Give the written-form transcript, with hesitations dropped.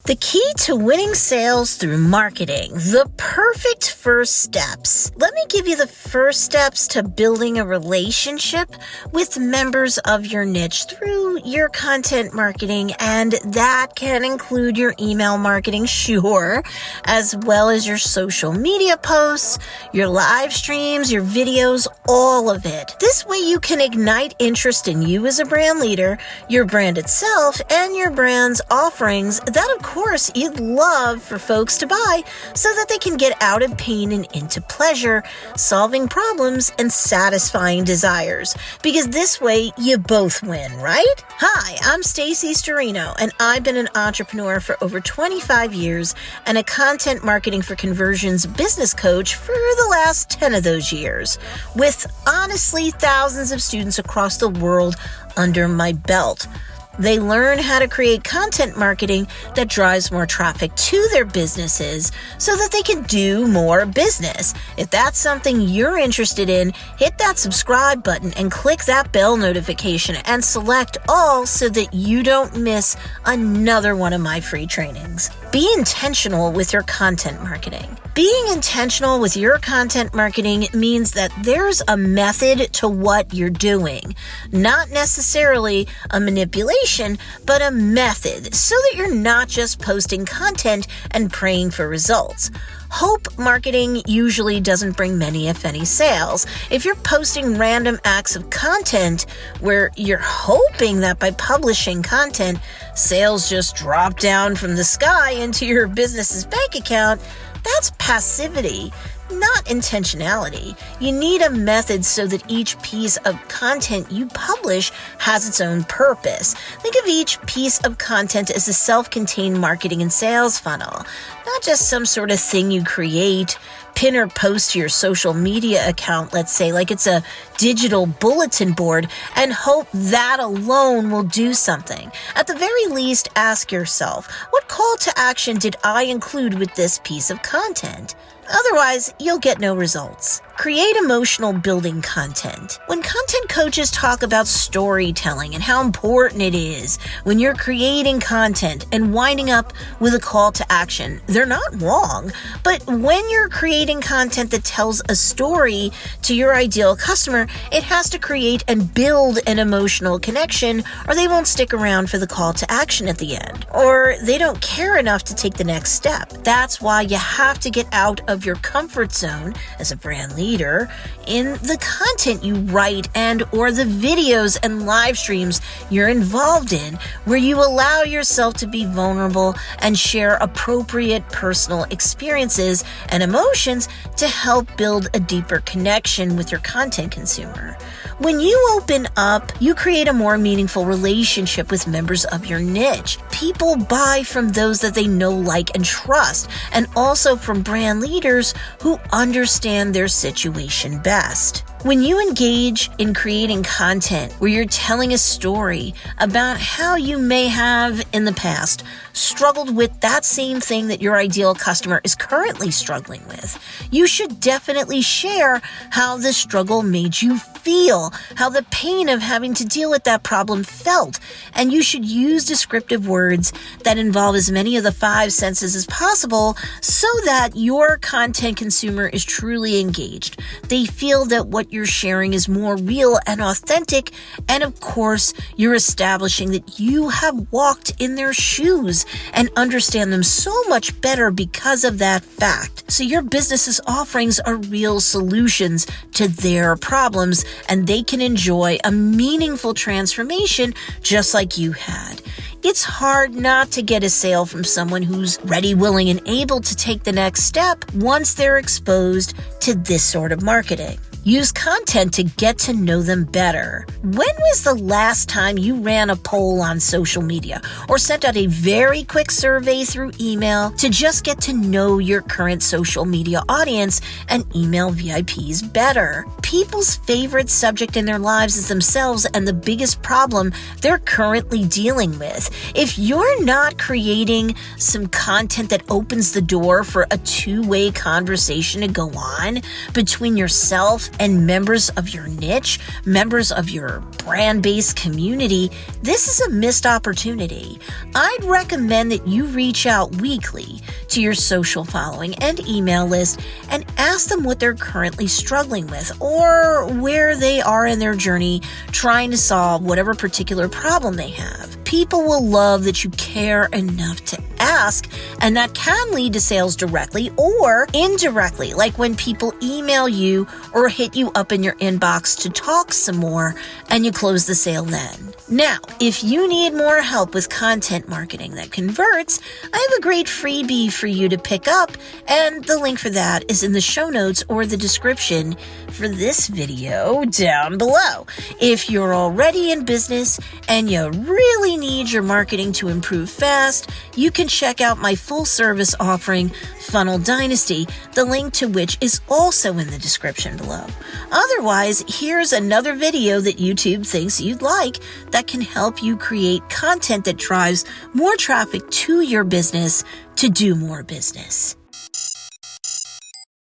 The key to winning sales through marketing, the perfect first steps. Let me give you the first steps to building a relationship with members of your niche through your content marketing, and that can include your email marketing, sure, as well as your social media posts, your live streams, your videos, all of it. This way you can ignite interest in you as a brand leader, your brand itself, and your brand's offerings that, of course, you'd love for folks to buy so that they can get out of pain and into pleasure, solving problems and satisfying desires. Because this way, you both win, right? Hi, I'm Stacey Storino, and I've been an entrepreneur for over 25 years and a content marketing for conversions business coach for the last 10 of those years, with honestly thousands of students across the world under my belt. They learn how to create content marketing that drives more traffic to their businesses so that they can do more business. If that's something you're interested in, hit that subscribe button and click that bell notification and select all so that you don't miss another one of my free trainings. Be intentional with your content marketing. Being intentional with your content marketing means that there's a method to what you're doing. Not necessarily a manipulation, but a method so that you're not just posting content and praying for results. Hope marketing usually doesn't bring many, if any, sales. If you're posting random acts of content where you're hoping that by publishing content, sales just drop down from the sky into your business's bank account, that's passivity, not intentionality. You need a method so that each piece of content you publish has its own purpose. Think of each piece of content as a self-contained marketing and sales funnel, not just some sort of thing you create, pin or post to your social media account, let's say, like it's a digital bulletin board, and hope that alone will do something. At the very least, ask yourself, what call to action did I include with this piece of content? Otherwise, you'll get no results. Create emotional building content. When content coaches talk about storytelling and how important it is when you're creating content and winding up with a call to action, they're not wrong. But when you're creating content that tells a story to your ideal customer, it has to create and build an emotional connection, or they won't stick around for the call to action at the end, or they don't care enough to take the next step. That's why you have to get out of your comfort zone as a brand leader in the content you write and or the videos and live streams you're involved in, where you allow yourself to be vulnerable and share appropriate personal experiences and emotions to help build a deeper connection with your content consumer. When you open up, you create a more meaningful relationship with members of your niche. People buy from those that they know, like, and trust, and also from brand leaders who understand their situation best. When you engage in creating content where you're telling a story about how you may have in the past struggled with that same thing that your ideal customer is currently struggling with, you should definitely share how the struggle made you feel, how the pain of having to deal with that problem felt, and you should use descriptive words that involve as many of the 5 senses as possible so that your content consumer is truly engaged. They feel that what you're sharing is more real and authentic, and of course, you're establishing that you have walked in their shoes and understand them so much better because of that fact. So your business's offerings are real solutions to their problems, and they can enjoy a meaningful transformation just like you had. It's hard not to get a sale from someone who's ready, willing, and able to take the next step once they're exposed to this sort of marketing. Use content to get to know them better. When was the last time you ran a poll on social media or sent out a very quick survey through email to just get to know your current social media audience and email VIPs better? People's favorite subject in their lives is themselves and the biggest problem they're currently dealing with. If you're not creating some content that opens the door for a two-way conversation to go on between yourself and members of your niche, members of your brand-based community, this is a missed opportunity. I'd recommend that you reach out weekly to your social following and email list and ask them what they're currently struggling with or where they are in their journey trying to solve whatever particular problem they have. People will love that you care enough to ask, and that can lead to sales directly or indirectly, like when people email you or hit you up in your inbox to talk some more and you close the sale then. Now, if you need more help with content marketing that converts, I have a great freebie for you to pick up, and the link for that is in the show notes or the description for this video down below. If you're already in business and you really need your marketing to improve fast, you can check out my full service offering, Funnel Dynasty, the link to which is also in the description below. Otherwise, here's another video that YouTube thinks you'd like that can help you create content that drives more traffic to your business to do more business.